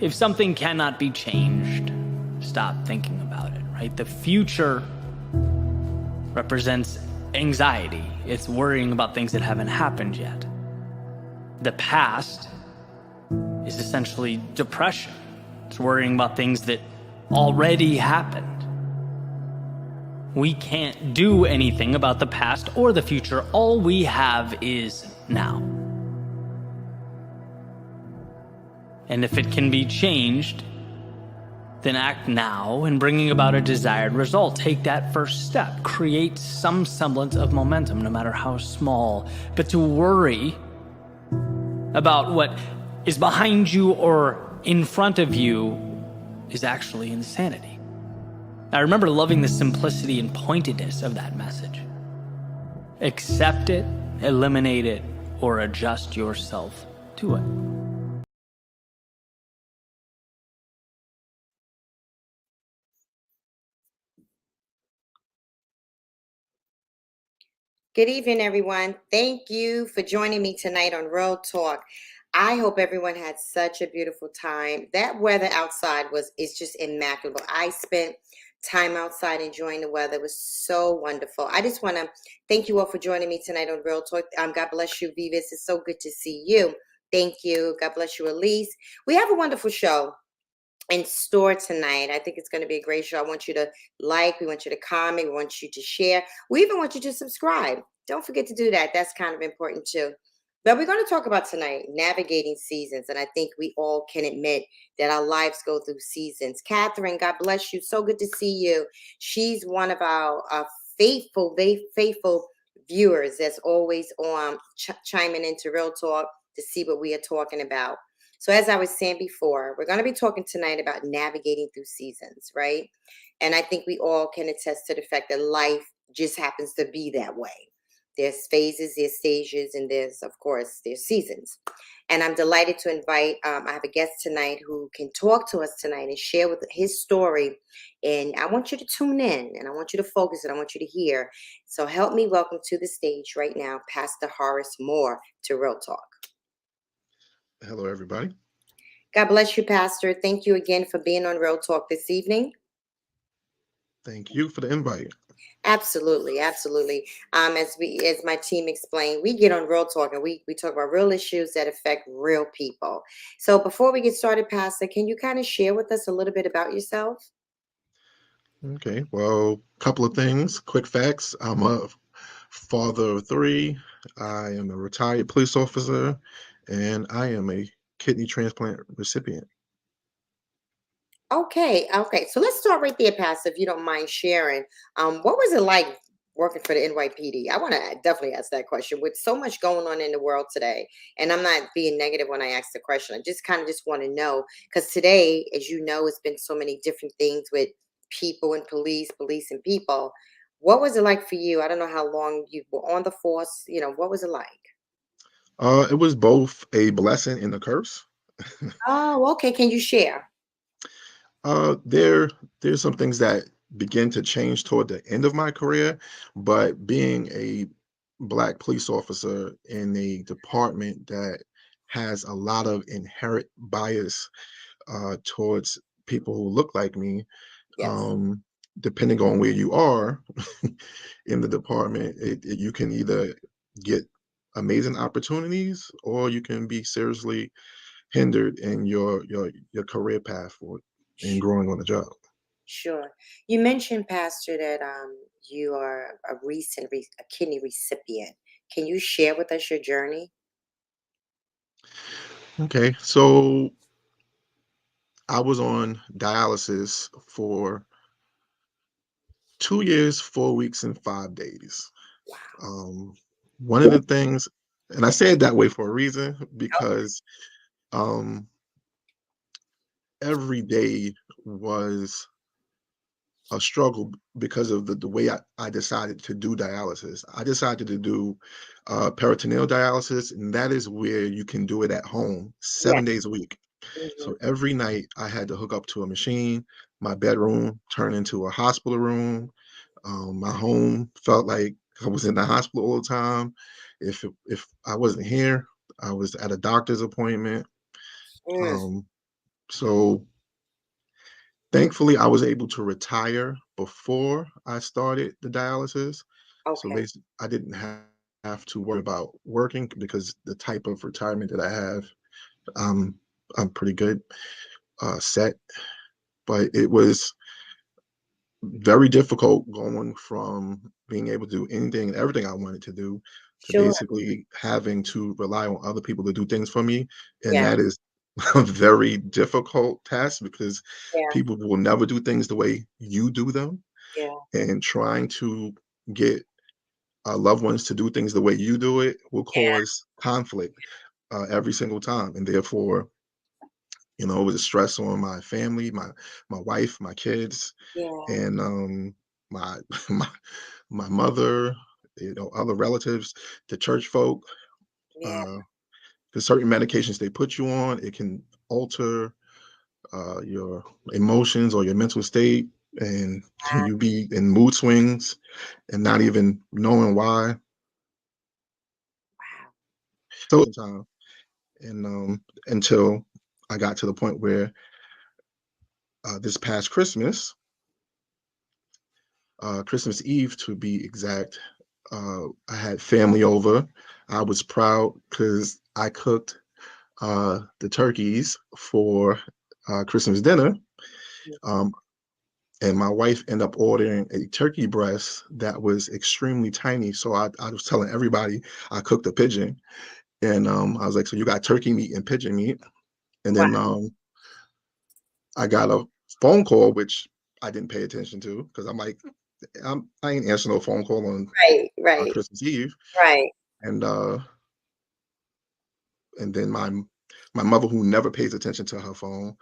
If something cannot be changed, stop thinking about it, right? The future represents anxiety. It's worrying about things that haven't happened yet. The past is essentially depression. It's worrying about things that already happened. We can't do anything about the past or the future. All we have is now. And if it can be changed, then act now in bringing about a desired result. Take that first step. Create some semblance of momentum, no matter how small. But to worry about what is behind you or in front of you is actually insanity. I remember loving the simplicity and pointedness of that message. Accept it, eliminate it, or adjust yourself to it. Good evening, everyone. Thank you for joining me tonight on Real Talk. I hope everyone had such a beautiful time. That weather outside is just immaculate. I spent time outside enjoying the weather. It was so wonderful. I just want to thank you all for joining me tonight on Real Talk. God bless you, Vivis. It's so good to see you. Thank you. God bless you, Elise. We have a wonderful show in store tonight. I think it's going to be a great show. I want you to like, we want you to comment, we want you to share. We even want you to subscribe. Don't forget to do that. That's kind of important too. But we're going to talk about tonight navigating seasons. And I think we all can admit that our lives go through seasons. Catherine, God bless you. So good to see you. She's one of our faithful viewers that's always on chiming into Real Talk to see what we are talking about. So as I was saying before, we're going to be talking tonight about navigating through seasons, right? And I think we all can attest to the fact that life just happens to be that way. There's phases, there's stages, and there's seasons. And I'm delighted to invite, I have a guest tonight who can talk to us tonight and share with his story. And I want you to tune in and I want you to focus and I want you to hear. So help me welcome to the stage right now, Pastor Horace Moore to Real Talk. Hello, everybody. God bless you, Pastor. Thank you again for being on Real Talk this evening. Thank you for the invite. Absolutely. As my team explained, we get on Real Talk and we talk about real issues that affect real people. So before we get started, Pastor, can you kind of share with us a little bit about yourself? Okay, well, a couple of things, quick facts. I'm a father of three. I am a retired police officer, and I am a kidney transplant recipient. Okay. So let's start right there, Pastor, if you don't mind sharing. What was it like working for the NYPD? I want to definitely ask that question with so much going on in the world today. And I'm not being negative when I ask the question. I just want to know, because today, as you know, it's been so many different things with people and police and people. What was it like for you? I don't know how long you were on the force. What was it like? It was both a blessing and a curse. Oh, okay. Can you share? There's some things that begin to change toward the end of my career, but being a Black police officer in a department that has a lot of inherent bias towards people who look like me, Yes. depending on where you are in the department, you can either get amazing opportunities or you can be seriously hindered in your career path for and growing on the job. Sure. You mentioned, Pastor, that you are a a kidney recipient. Can you share with us your journey? Okay, so I was on dialysis for 2 years, 4 weeks, and 5 days. Wow. One of the things, and I say it that way for a reason, because um, every day was a struggle because of the way I decided to do dialysis. I decided to do peritoneal dialysis, and that is where you can do it at home Yes. 7 days a week. Hmm. So every night I had to hook up to a machine. My bedroom turned into a hospital room. My home felt like I was in the hospital all the time. If I wasn't here, I was at a doctor's appointment. Mm. Um, So thankfully, I was able to retire before I started the dialysis. So Okay. basically, I didn't have to worry about working because the type of retirement that I have, um, I'm pretty good set. But it was very difficult going from being able to do anything and everything I wanted to do to Sure. basically having to rely on other people to do things for me. And Yeah. that is a very difficult task because Yeah. people will never do things the way you do them. Yeah. And trying to get loved ones to do things the way you do it will Yeah. cause conflict every single time. And therefore, it was a stress on my family, my wife, my kids, Yeah. and my my my mother, other relatives, the church folk. Yeah. Uh, there's certain medications they put you on. It can alter your emotions or your mental state, and you be in mood swings and not even knowing why. Wow. So time, and until I got to the point where this past Christmas Eve to be exact, I had family over. I was proud because I cooked the turkeys for Christmas dinner. Um, and my wife ended up ordering a turkey breast that was extremely tiny. So I was telling everybody I cooked a pigeon. And I was like, so you got turkey meat and pigeon meat. And Wow. then I got a phone call, which I didn't pay attention to because I'm like, I ain't answering no phone call on Right. Right. Christmas Eve. Right. And then my mother, who never pays attention to her phone,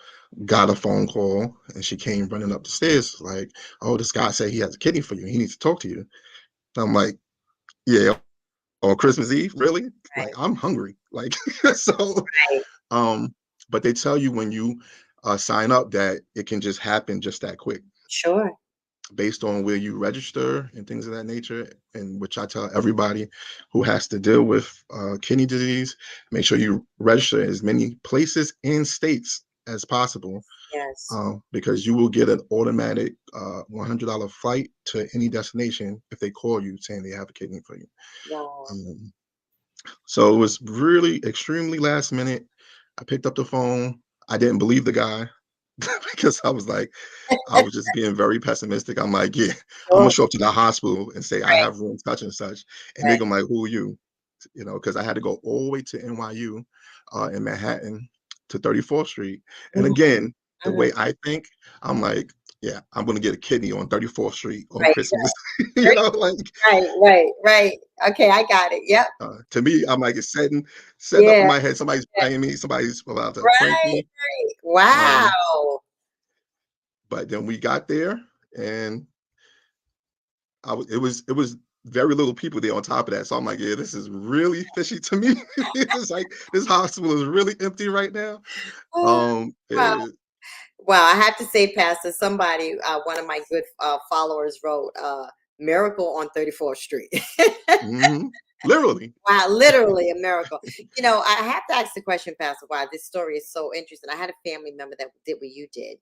got a phone call, and she came running up the stairs like, "Oh, this guy said he has a kidney for you. He needs to talk to you." I'm like, "Yeah, on Christmas Eve, really? Like, Right. I'm hungry." Like, so, Right. um, but they tell you when you sign up that it can just happen just that quick Sure. based on where you register and things of that nature, and which I tell everybody who has to deal with kidney disease, make sure you register in as many places and states as possible, Yes. because you will get an automatic $100 flight to any destination if they call you saying they have a kidney for you. Wow. um, so it was really extremely last minute. I picked up the phone. I didn't believe the guy because I was just being very pessimistic. I'm like, yeah, I'm gonna Sure. show up to the hospital and say I Right. have room such and such, and they're Right. gonna be like, who are you? Because I had to go all the way to NYU in Manhattan to 34th Street. And Mhm. again, the Mhm. way I think, I'm like, yeah, I'm gonna get a kidney on 34th Street on Right. Christmas. Right. Like Right. Right. Right. Okay, I got it. Yep. to me, I'm like, it's setting up in Yeah. my head. Somebody's Yeah. playing me. Somebody's about to prank Right. me. Right. Um, Wow. but then we got there, and it was very little people there on top of that. So I'm like, yeah, this is really fishy to me. It's like this hospital is really empty right now. Oh, wow. Eh, Wow. I have to say, Pastor, somebody, one of my good followers wrote, "Miracle on 34th Street." mhm, literally. Wow, literally a miracle. I have to ask the question, Pastor, why this story is so interesting. I had a family member that did what you did,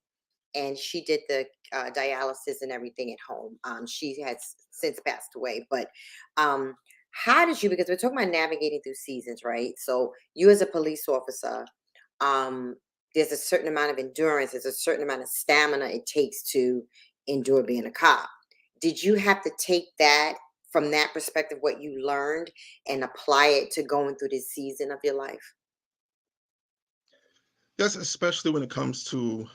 and she did the dialysis and everything at home. She has since passed away, but um, how did you? Because we're talking about navigating through seasons, right? So you, as a police officer, um, there's a certain amount of endurance, there's a certain amount of stamina it takes to endure being a cop. Did you have to take that from that perspective, what you learned, and apply it to going through this season of your life? Yes, especially when it comes to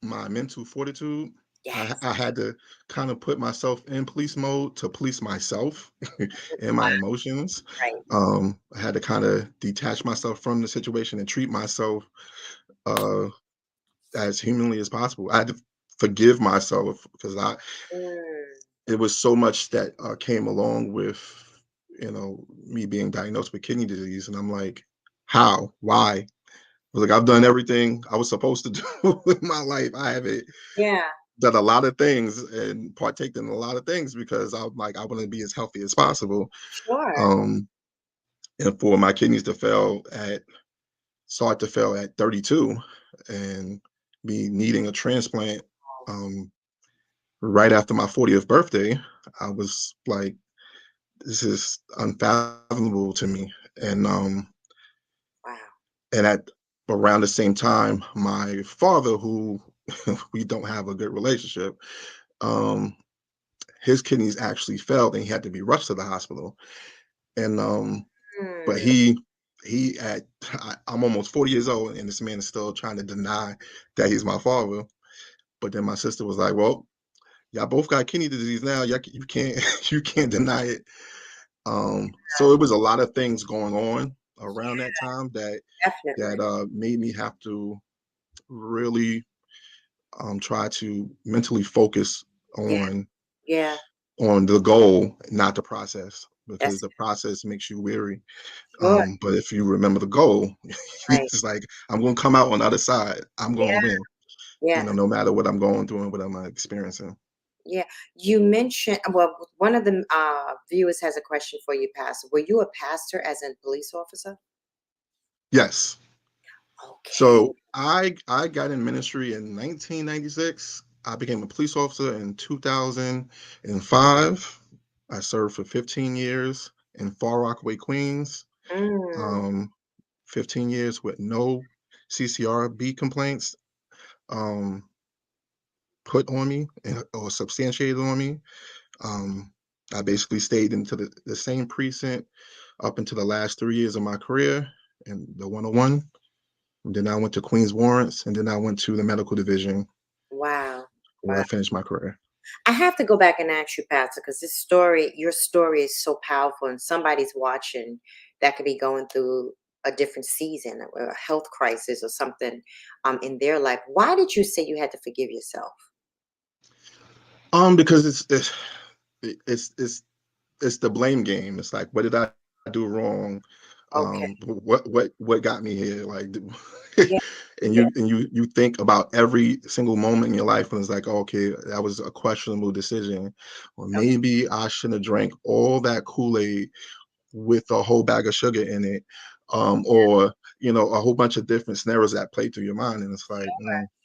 my mental fortitude. Yes. I had to kind of put myself in police mode to police myself and Wow. my emotions. Right. I had to kind of detach myself from the situation and treat myself uh, as humanly as possible. I had to forgive myself because Mm, it was so much that came along with me being diagnosed with kidney disease, and I'm like, how, why? I was like, I've done everything I was supposed to do in my life. I haven't yeah. done a lot of things and partaken in a lot of things because I'm like, I want to be as healthy as possible. Sure. Um, and for my kidneys to start to fail at 32, and be needing a transplant. Um, right after my 40th birthday, I was like, this is unfathomable to me. Wow. And at around the same time, my father, who we don't have a good relationship, um, his kidneys actually failed and he had to be rushed to the hospital. And but Mm, he at I'm almost 40 years old and this man is still trying to deny that he's my father. But then my sister was like, well, y'all both got kidney disease now. You can't you can't deny it. So it was a lot of things going on around that time definitely. that made me have to really try to mentally focus Yeah. on Yeah. the goal, not the process, because That's the process makes you weary. sure. But if you remember the goal, Right. it's like I'm going to come out on the other side. I'm going to Yeah. win. Yeah. No matter what I'm going through and what I'm experiencing. Yeah. You mentioned, well, one of the viewers has a question for you, Pastor. Were you a pastor as a police officer? Yes. Okay. So I got in ministry in 1996. I became a police officer in 2005. I served for 15 years in Far Rockaway, Queens. Mm, Um, 15 years with no CCRB complaints um, put on me or substantiated on me. Um, I basically stayed into the same precinct up until the last 3 years of my career in the 101. And then I went to Queens Warrants, and then I went to the medical division wow. where Wow. I finished my career. I have to go back and ask you, Pastor, because this story, your story is so powerful, and somebody's watching that could be going through a different season, a health crisis or something in their life. Why did you say you had to forgive yourself? Because it's it's the blame game. It's like, what did I do wrong? Okay. What got me here? Like, Yeah. and Yeah. you think about every single moment in your life, and it's like, okay, that was a questionable decision, or Okay. maybe I shouldn't have drank all that Kool-Aid with a whole bag of sugar in it, or a whole bunch of different scenarios that play through your mind, and it's like,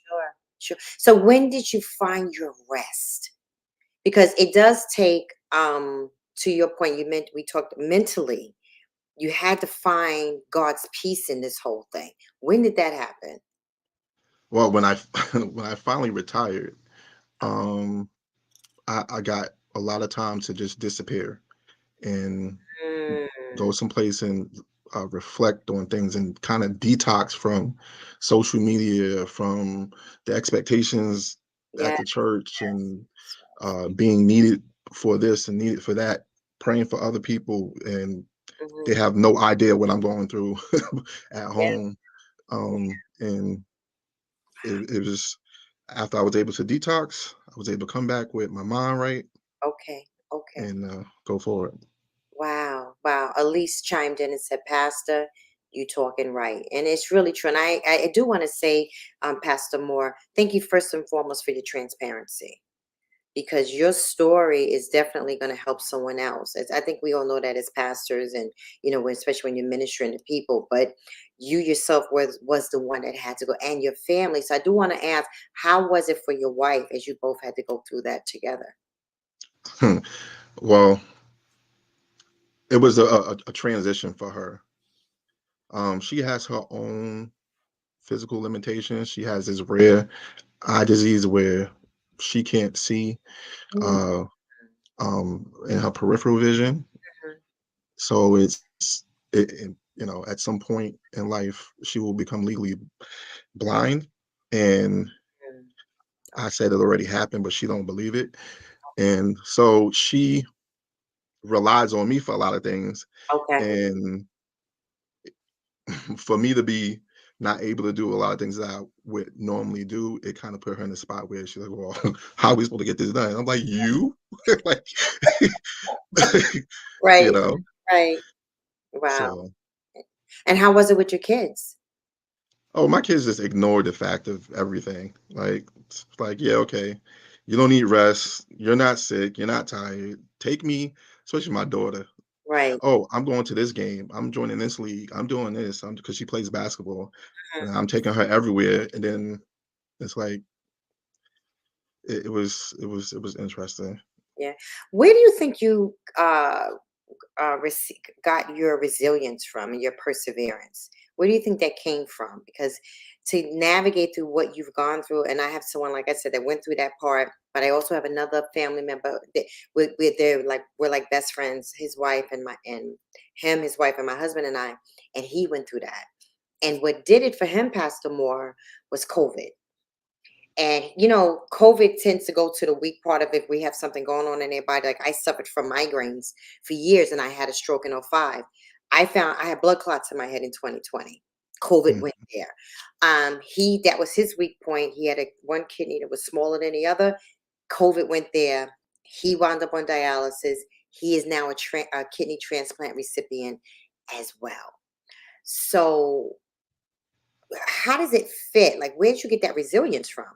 Sure. Sure. So when did you find your rest? Because it does take, to your point, you meant we talked mentally. You had to find God's peace in this whole thing. When did that happen? well, when I when I finally retired, Oh, um, I got a lot of time to just disappear and go mm, someplace and reflect on things and kind of detox from social media, from the expectations at yes, the church, yes, and being needed for this and needed for that, praying for other people, and mhm, they have no idea what I'm going through at yeah, home. And it was after I was able to detox, I was able to come back with my mind right okay, okay. and go forward. Wow, wow. Elise chimed in and said, Pastor, you talking right. And it's really true. And I do want to say, Pastor Moore, thank you first and foremost for your transparency, because your story is definitely going to help someone else. I think we all know that as pastors, and especially when you're ministering to people. But you yourself was the one that had to go, and your family. So I do want to ask, how was it for your wife as you both had to go through that together? Well, it was a transition for her. She has her own physical limitations. She has this rare eye disease where she can't see Mm, uh, in her peripheral vision. mhm, So at some point in life, she will become legally blind. And mm. I said it already happened, but she don't believe it. And so she relies on me for a lot of things. Okay. And for me to be not able to do a lot of things that I would normally do, it kind of put her in a spot where she's like, "Well, how are we supposed to get this done?" I'm like, "You?" Like, you Right. know. Right. Wow. So, And how was it with your kids? oh, my kids just ignore the fact of everything. Like, it's like, yeah, okay, you don't need rest. You're not sick. You're not tired. Take me, especially my daughter. Right. Oh, I'm going to this game. I'm joining this league. I'm doing this. Because she plays basketball, Mhm. and I'm taking her everywhere. And then It's like it was interesting. Yeah. Where do you think you got your resilience from and your perseverance? Where do you think that came from? Because to navigate through what you've gone through, and I have someone, like I said, that went through that part, but I also have another family member that we're like best friends, his wife and his wife and my husband and I, and he went through that. And what did it for him, Pastor Moore, was COVID. And COVID tends to go to the weak part of if we have something going on in their body. Like I suffered from migraines for years and I had a stroke in '05. I found I had blood clots in my head in 2020. COVID Mm, went there. That was his weak point. He had one kidney that was smaller than the other. COVID went there. He wound up on dialysis. He is now a kidney transplant recipient as well. So how does it fit? Like, where did you get that resilience from?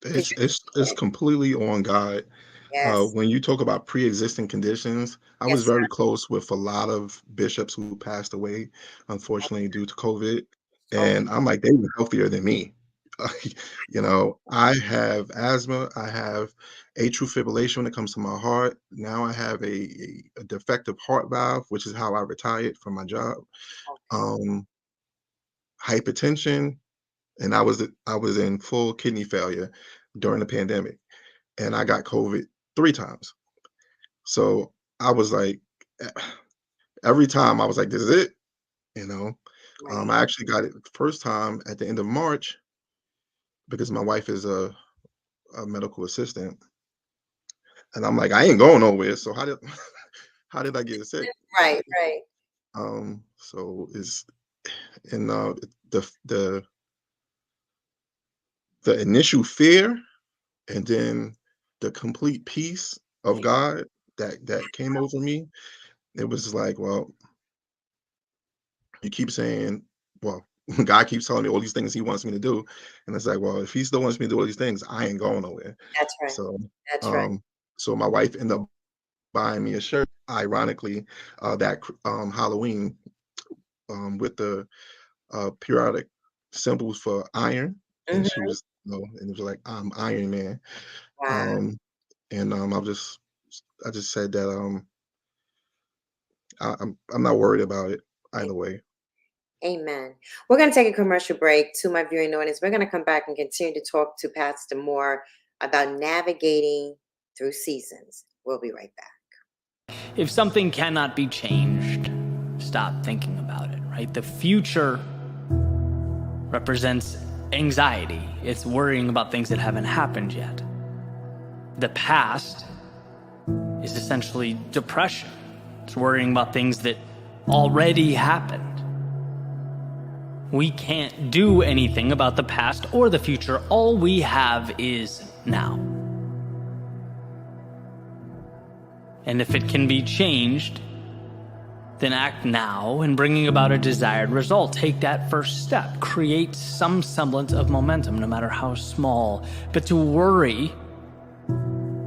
Because it's completely on God. yes. When you talk about pre-existing conditions, I was Yes, sir. very close with a lot of bishops who passed away, unfortunately, due to COVID. Okay. And I'm like, they were healthier than me. I have asthma, I have atrial fibrillation when it comes to my heart. Now I have a defective heart valve, which is how I retired from my job. Okay. Um, Hypertension, and I was in full kidney failure during the pandemic, and I got COVID 3 times. So I was like, e every time I was like, "This is it," you know? Right. I actually got it the first time at the end of March because my wife is a medical assistant, and I'm like, "I ain't going nowhere, so how did how did I get sick?" Right, right. So it's and, the the initial fear and then the complete peace of God that came over me, it was like, well, you keep saying, well, God keeps telling me all these things he wants me to do. And it's like, well, if he still wants me to do all these things, I ain't going nowhere. That's right. So That's right. um so my wife ended up buying me a shirt, ironically, Halloween, with the periodic symbols for iron. And she Mhm. was, and it was like, I'm Iron Man. Wow. Um and I just said that I'm not worried about it A- either way. Amen. We're going to take a commercial break. To my viewing audience, we're going to come back and continue to talk to Pastor Moore about navigating through seasons. We'll be right back. If something cannot be changed, stop thinking about it, right? The future represents anxiety, it's worrying about things that haven't happened yet. The past is essentially depression, it's worrying about things that already happened. We can't do anything about the past or the future. All we have is now. And if it can be changed, then act now in bringing about a desired result. Take that first step. Create some semblance of momentum, no matter how small. But to worry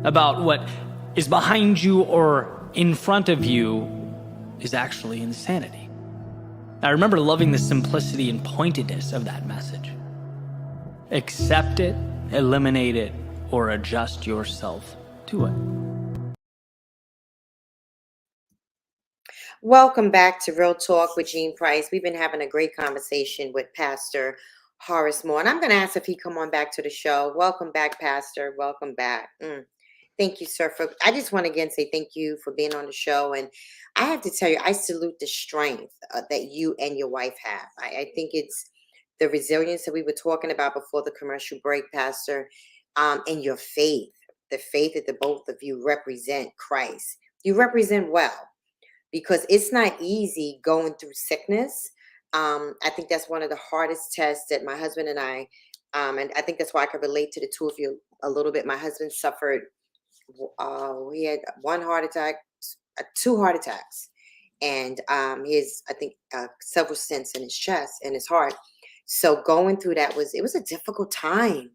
about what is behind you or in front of you is actually insanity. I remember loving the simplicity and pointedness of that message. Accept it, eliminate it, or adjust yourself to it. Welcome back to Real Talk with Gene Price. We've been having a great conversation with Pastor Horace Moore, and I'm going to ask if he come on back to the show. Welcome back, Pastor. Welcome back. Thank you, sir. I just want to again say thank you for being on the show, and I have to tell you, I salute the strength that you and your wife have. I think it's the resilience that we were talking about before the commercial break, Pastor, and your faith, the faith that the both of you represent Christ. You represent well because it's not easy going through sickness. I think that's one of the hardest tests that my husband and and I think that's why I could relate to the two of you a little bit. My husband suffered, he had one heart attack, two heart attacks, and he has, I think, several stents in his chest and his heart. So going through that it was a difficult time.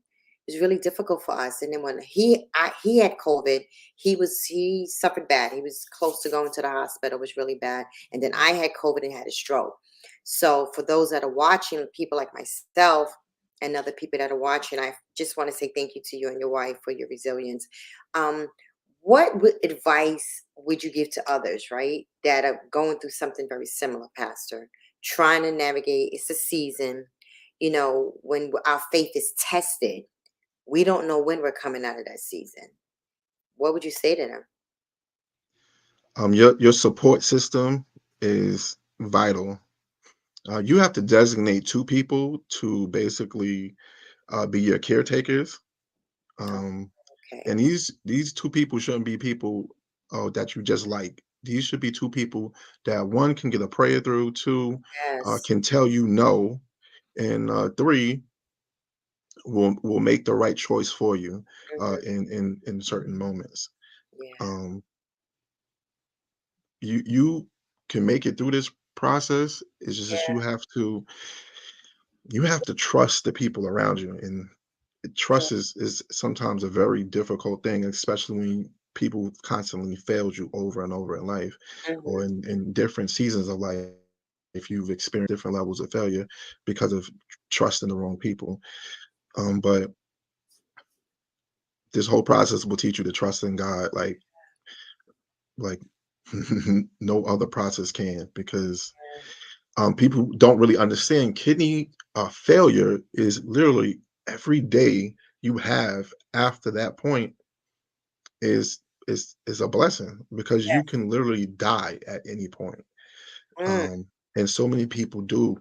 It was really difficult for us. And then when he had COVID, he suffered bad. He was close to going to the hospital. It was really bad. And then I had COVID and had a stroke. So for those that are watching, people like myself, and other people that are watching. I just want to say thank you to you and your wife for your resilience. Um, advice would you give to others, right, that are going through something very similar, Pastor? Trying to navigate, it's a season, when our faith is tested, we don't know when we're coming out of that season. What would you say to them? Your support system is vital. You have to designate two people to basically be your caretakers. Um, Okay. and these two people shouldn't be people that you just like. These should be two people that one can get a prayer through, two Yes. can tell you no, and three will make the right choice for you Hmm. in certain moments. Yeah. Um, you can make it through this process. It's just that Yeah. you have to trust the people around you, and Yeah. trust is sometimes a very difficult thing, especially when people constantly failed you over and over in life, or Hmm. in different seasons of life. If you've experienced different levels of failure because of trusting the wrong people, but this whole process will teach you to trust in God, like no other process can, because people don't really understand kidney failure is literally every day you have after that point is is a blessing, because you can literally die at any point. Mm, um and so many people do.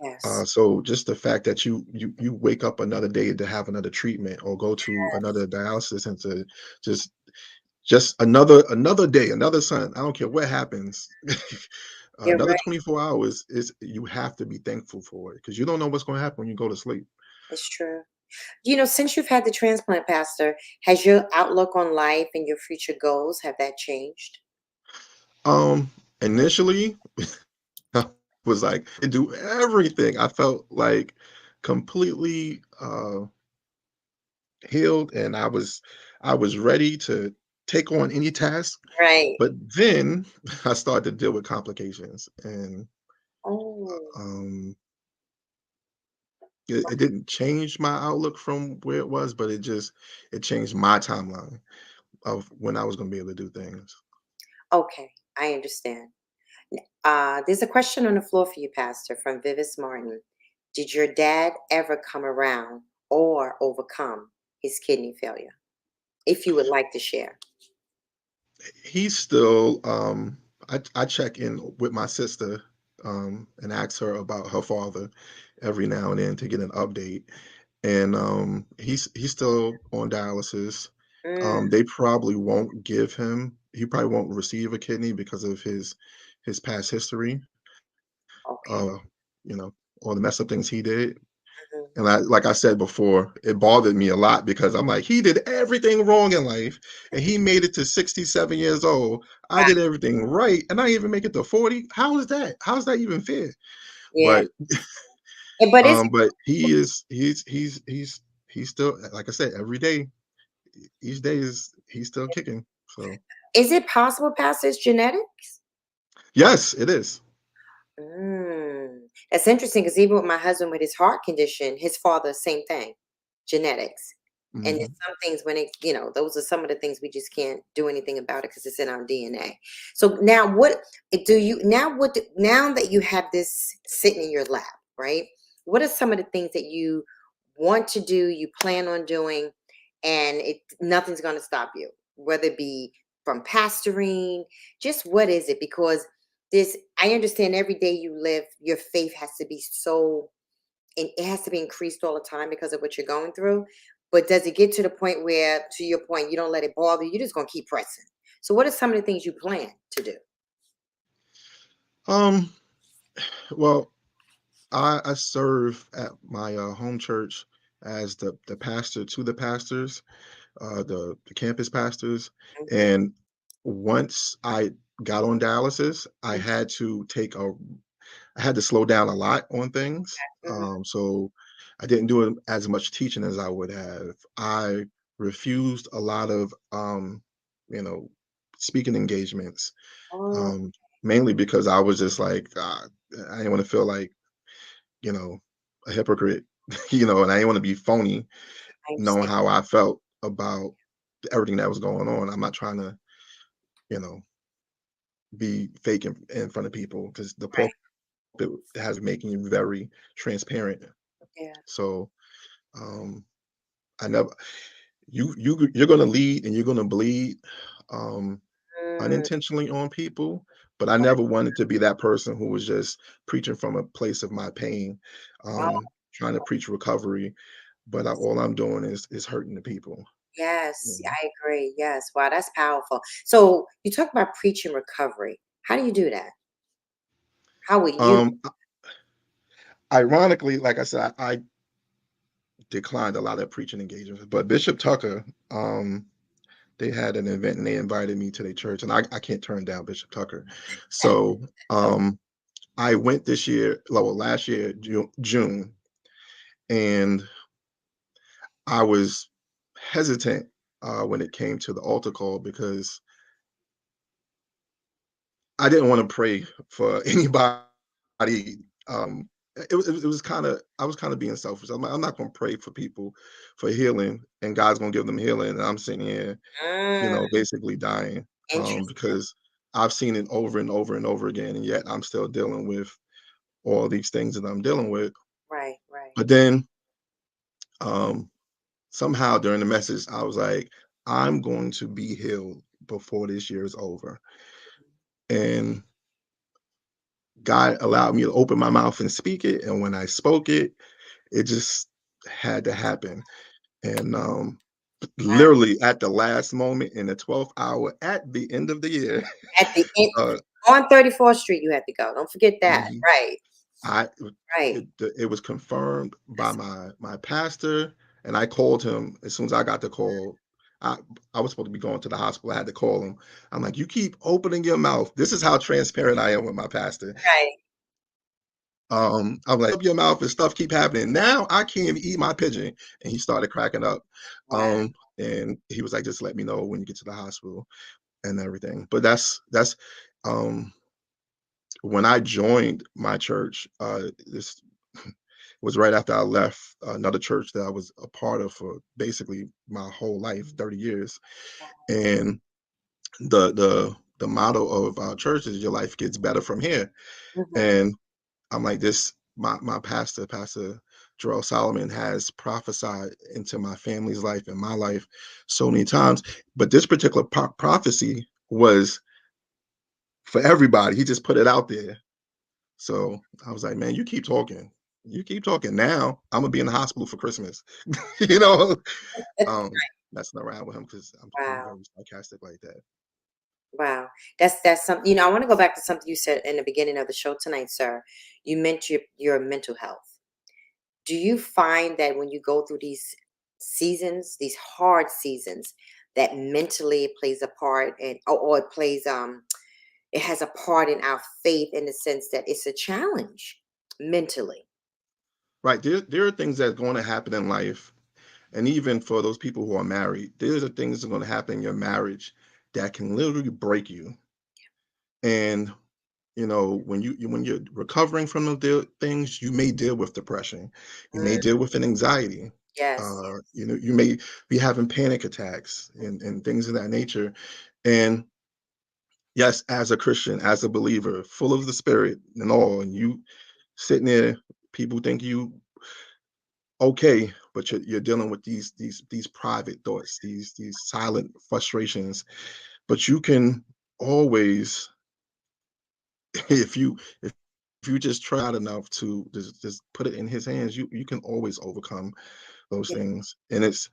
yes. So just the fact that you wake up another day to have another treatment or go to another dialysis center, just another day, another sun, I don't care what happens. You're Another right. 24 hours, is you have to be thankful for it, because you don't know what's going to happen when you go to sleep. It's true. Since you've had the transplant, Pastor, has your outlook on life and your future goals have that changed? um Initially, I was like, I do everything. I felt like completely healed, and I was ready to take on any task. Right. But then I started to deal with complications, and Oh, um it didn't change my outlook from where it was, but it changed my timeline of when I was going to be able to do things. okay. I understand. There's a question on the floor for you, Pastor, from Vivis Martin. Did your dad ever come around or overcome his kidney failure? If you would like to share. He's still I check in with my sister and ask her about her father every now and then to get an update. And he's still on dialysis. Mm, They probably won't give him he probably won't receive a kidney because of his past history, okay. uh, you know, all the messed up things he did. Mhm. And like I said before, it bothered me a lot, because I'm like, he did everything wrong in life and he made it to 67 years old. I Wow. did everything right and I didn't even make it to 40. How is that? How's that even fair? Yeah. But But is but he's still, like I said, every day, each day is he's still kicking. So it possible, Pastor, it's genetics? yes, it is. Mm. That's interesting because even with my husband with his heart condition, his father, same thing, genetics. And there's Hmm. some things when those are some of the things we just can't do anything about it because it's in our DNA. So now, now that you have this sitting in your lap, right? What are some of the things that you want to do, you plan on doing, and nothing's going to stop you, whether it be from pastoring, just what is it? Because this, I understand every day you live, your faith has to be so, and it has to be increased all the time because of what you're going through. But does it get to the point where, to your point, you don't let it bother you? You're just gonna keep pressing. So, what are some of the things you plan to do? Um, well, I serve at my home church as the pastor to the pastors, the campus pastors. Mhm, And once I got on dialysis, I had to slow down a lot on things. mhm. So I didn't do as much teaching as I would have. I refused a lot of you know speaking engagements, Oh, um, mainly because I was just like, I didn't want to feel like, you know, a hypocrite and I didn't want to be phony, I knowing understand. how I felt about everything that was going on. I'm not trying to, you know, be fake in front of people, because the Right. pulpit has making you very transparent. Yeah. So um, I never, you're gonna lead and you're gonna bleed um, Mm, unintentionally on people, but I never wanted to be that person who was just preaching from a place of my pain, oh, trying to preach recovery, but all I'm doing is hurting the people. yes, Mhm. I agree. Yes. Wow, that's powerful. So you talk about preaching recovery. How do you do that? How would you? Um, Ironically, like I said, I declined a lot of preaching engagements, but Bishop Tucker, they had an event and they invited me to their church, and I can't turn down Bishop Tucker. So Oh, I went this year, well, last year, June, and I was hesitant when it came to the altar call, because I didn't want to pray for anybody. It was kind of, I was kind of being selfish. I'm like, I'm not going to pray for people for healing, and God's going to give them healing, and I'm sitting here, mm, basically dying, interesting. because I've seen it over and over and over again, and yet I'm still dealing with all these things that I'm dealing with. Right. Right. But then um, somehow during the message, I was like, I'm going to be healed before this year is over. And God allowed me to open my mouth and speak it. And when I spoke it, it just had to happen. And Wow. literally at the last moment, in the 12th hour, at the end of the year, At the end, uh, on 34th Street, you had to go. Don't forget that. mhm, Right. I Right. it was confirmed by That's my pastor, and I called him as soon as I got the call. I I was supposed to be going to the hospital. I had to call him. I'm like, you keep opening your mouth. This is how transparent I am with my pastor. right. I'm like, up your mouth and stuff keep happening. Now I can't even eat my pigeon. And he started cracking up. Wow. And he was like, just let me know when you get to the hospital and everything. But that's um when I joined my church, this was right after I left another church that I was a part of for basically my whole life, 30 years. And the motto of our church is, your life gets better from here. Mhm. And I'm like, this, my pastor, Pastor Jerome Solomon, has prophesied into my family's life and my life so many times. But this particular prophecy was for everybody. He just put it out there. So I was like, man, you keep talking. You keep talking. Now I'm gonna be in the hospital for Christmas. you know, um, messing around with him, because I'm Wow. very sarcastic like that. Wow. That's something, I want to go back to something you said in the beginning of the show tonight, sir. You mentioned your mental health. Do you find that when you go through these seasons, these hard seasons, that mentally it plays a part, and or it plays it has a part in our faith, in the sense that it's a challenge mentally. Right. There are things that are going to happen in life. And even for those people who are married, there's are things that are going to happen in your marriage that can literally break you. And when you're recovering from those things, you may deal with depression, you may Mm, deal with an anxiety, yes. you may be having panic attacks and things of that nature. And yes, as a Christian, as a believer, full of the Spirit and all, and you sitting there, people think you okay, but you're dealing with these private thoughts, these silent frustrations. But you can always, if you just try hard enough to just put it in his hands, you can always overcome those Yeah. things. And it's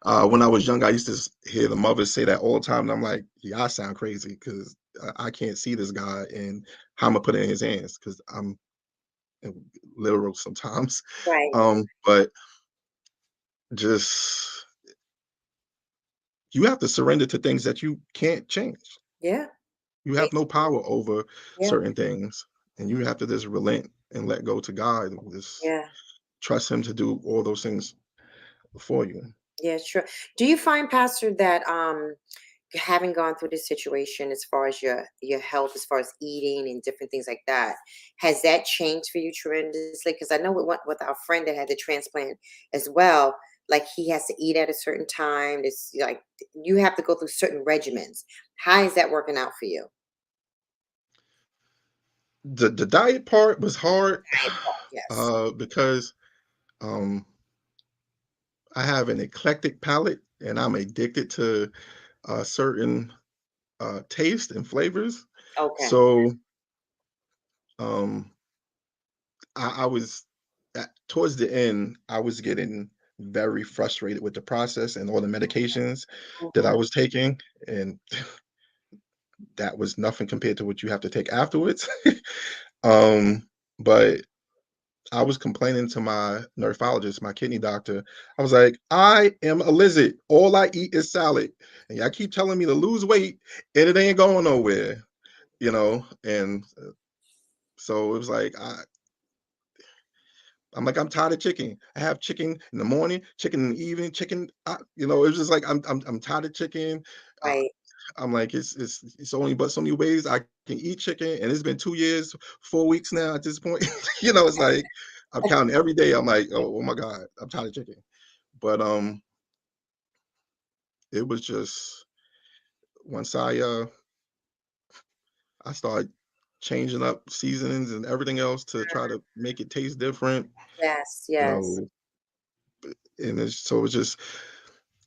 when I was young, I used to hear the mothers say that all the time, and I'm like, yeah, I sound crazy, because I can't see this guy and how I'm gonna put it in his hands, because I'm uh, literal sometimes. Right. But just, you have to surrender to things that you can't change. Yeah. You have no Basically. power over Yeah. certain things, and you have to just relent and let go to God, and just Yeah. trust Him to do all those things for you. Yeah, sure. Do you find, Pastor, that having gone through this situation as far as your health, as far as eating and different things like that, has that changed for you tremendously? Because I know with our friend that had the transplant as well, like he has to eat at a certain time. It's like you have to go through certain regimens. How is that working out for you? The diet part was hard, Diet part, yes. because um I have an eclectic palate and I'm addicted to certain taste and flavors. Okay. So um I was towards the end, I was getting very frustrated with the process and all the medications that I Mhm. was taking, and that was nothing compared to what you have to take afterwards. um, but I was complaining to my nephrologist, my kidney doctor. I was like, I am a lizard. All I eat is salad. And y'all keep telling me to lose weight and it ain't going nowhere, And so it was like, I'm like, I'm tired of chicken. I have chicken in the morning, chicken in the evening, chicken. It was just like I'm tired of chicken. Uh, Right. I'm like, it's only but so many ways I can eat chicken, and it's been 2 years, 4 weeks now at this point. It's like I'm counting every day. I'm like, oh my God, I'm tired of chicken. But it was just once I started changing up seasonings and everything else to try to make it taste different, Yes, you yes. know, and it's just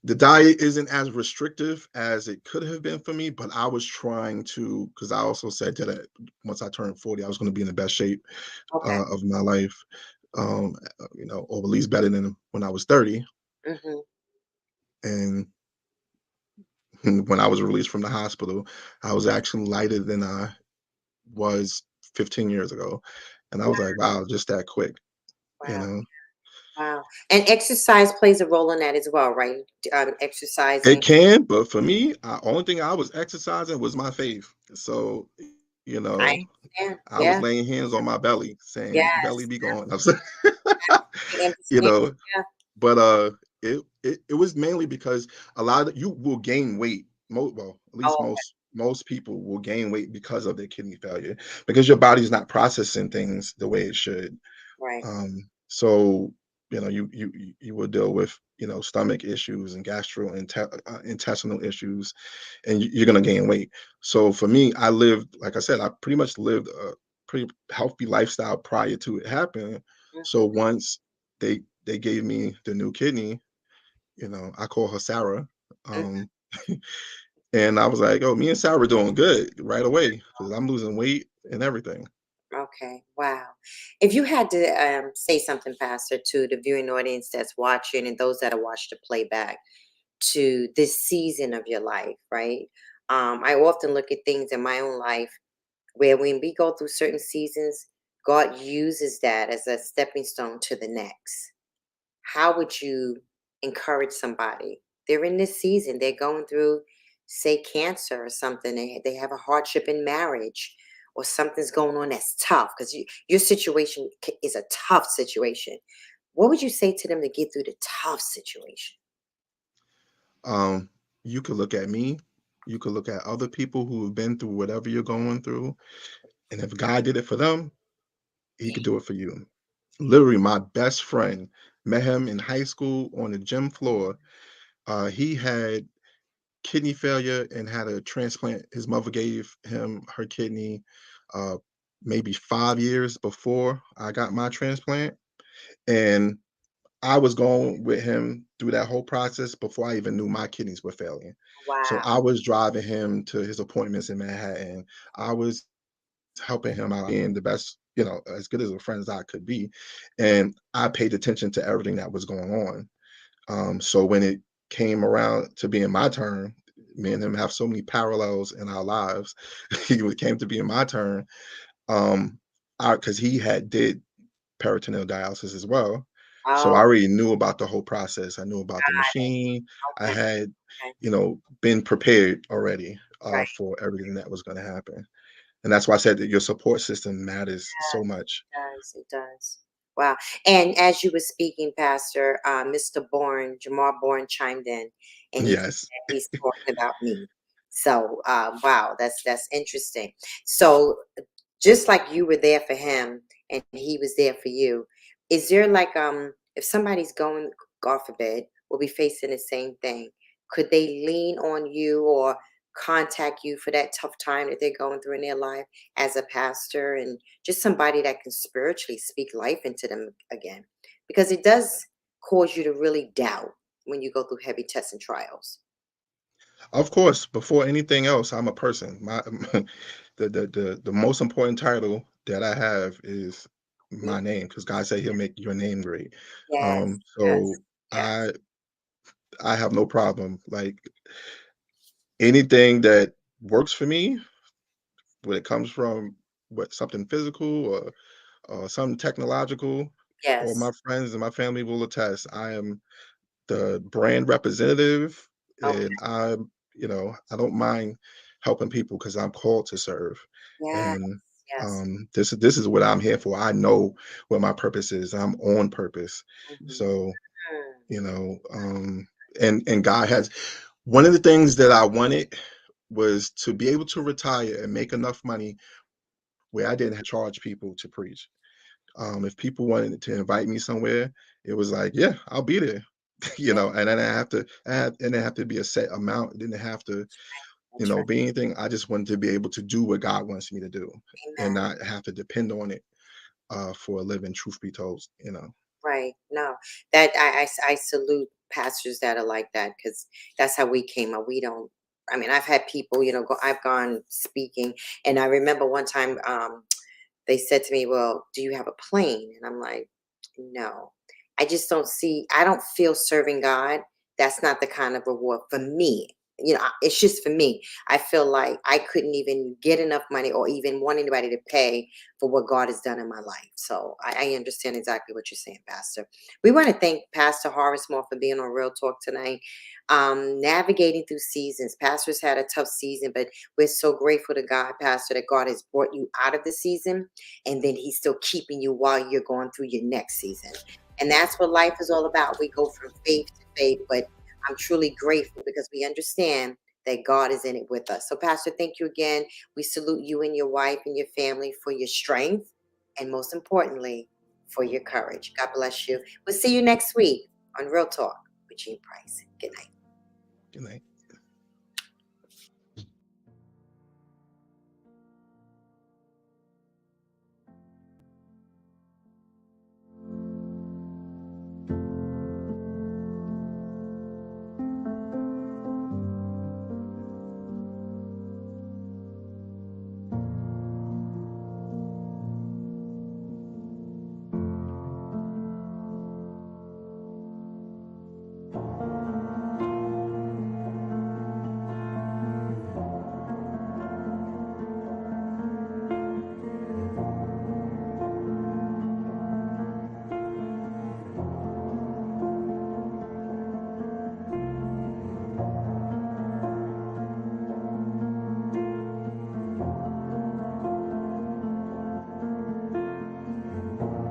the diet isn't as restrictive as it could have been for me, but I was trying to, because I also said that once I turned 40, I was going to be in the best shape Okay. of my life, or at least better than when I was 30. Hmm. And when I was released from the hospital, I was actually lighter than I was 15 years ago. And I was like, wow, just that quick, you Wow. know? Wow. And exercise plays a role in that as well, right? It Exercising. can, but for me, only thing I was exercising was my faith. So, you I know, understand. I was Yeah. laying hands on my belly saying, "Belly Yes. be gone." I was like, Absolutely you understand. know, Yeah. but it was mainly because a lot of you will gain weight. Well, at least Oh, most people will gain weight because of their kidney failure because your body's not processing things the way it should. right. So you will deal with stomach issues and intestinal issues, and you're gonna gain weight. So for me, I lived, like I said, I pretty much lived a pretty healthy lifestyle prior to it happening. So Mhm. once they gave me the new kidney, I call her Sarah. Mhm. Um, and I was like, oh, me and Sarah doing good right away because I'm losing weight and everything. Okay. Wow. If you had to say something, Pastor, to the viewing audience that's watching and those that are watching the playback to this season of your life, right? I often look at things in my own life where when we go through certain seasons, God uses that as a stepping stone to the next. How would you encourage somebody? They're in this season, they're going through, say, cancer or something, they have a hardship in marriage or something's going on that's tough because your situation is a tough situation. What would you say to them to get through the tough situation? Um, you could look at me, you could look at other people who have been through whatever you're going through, and if God did it for them, He could do it for you. Literally, my best friend met him in high school on the gym floor. He had kidney failure and had a transplant. His mother gave him her kidney uh, maybe 5 years before I got my transplant. And I was going with him through that whole process before I even knew my kidneys were failing. So Wow. I was driving him to his appointments in Manhattan. I was helping him out, being the best, as good as a friend as I could be. And I paid attention to everything that was going on. So when it came around to being my turn, me and him have so many parallels in our lives. When it came to being my turn, um, because he had did peritoneal dialysis as well. So I Oh, already knew about the whole process. I knew about the got it. machine. I Okay. had, Okay. been prepared already Right. for everything that was going to happen. And that's why I said that your support system matters so much. Does, it does. Wow. And as you were speaking, Pastor, Mr. Bourne, Jamar Bourne chimed in and he Yes. said he's talking about me. So, wow, that's interesting. So, just like you were there for him and he was there for you, is there like if somebody's going, God forbid, will be facing the same thing, could they lean on you or contact you for that tough time that they're going through in their life as a pastor and just somebody that can spiritually speak life into them again? Because it does cause you to really doubt when you go through heavy tests and trials. Of course, before anything else, I'm a person. My the most important title that I have is Yeah. my name, because God said He'll make your name great. Yes, yes, So yes. I have no problem. Like anything that works for me, when it comes from what something physical or something technological, all my Yes. friends and my family will attest. I am the brand representative, Okay. and I don't mind helping people because I'm called to serve. Yes, And yes. this is what I'm here for. I know what my purpose is. I'm on purpose. Mhm. So, Mm. you know, and God has one of the things that I wanted was to be able to retire and make enough money where I didn't have to charge people to preach. If people wanted to invite me somewhere, it was like, yeah, I'll be there. Yeah, And then it didn't have to be a set amount. It didn't have to, that's right. be anything. I just wanted to be able to do what God wants me to do and Amen. not have to depend on it for a living, truth be told. Right. No, that I salute pastors that are like that because that's how we came up. We don't. I mean, I've had people, I've gone speaking, and I remember one time, they said to me, "Well, do you have a plane?" And I'm like, "No, I just don't see. I don't feel serving God. That's not the kind of reward for me. It's just for me. I feel like I couldn't even get enough money or even want anybody to pay for what God has done in my life. So I understand exactly what you're saying, Pastor. We want to thank Pastor Horace Moore for being on Real Talk tonight. Navigating through seasons. Pastor's had a tough season, but we're so grateful to God, Pastor, that God has brought you out of the season and then he's still keeping you while you're going through your next season. And that's what life is all about. We go from faith to faith, but I'm truly grateful because we understand that God is in it with us. So, Pastor, thank you again. We salute you and your wife and your family for your strength and most importantly, for your courage. God bless you. We'll see you next week on Real Talk with Gene Price. Good night. Good night.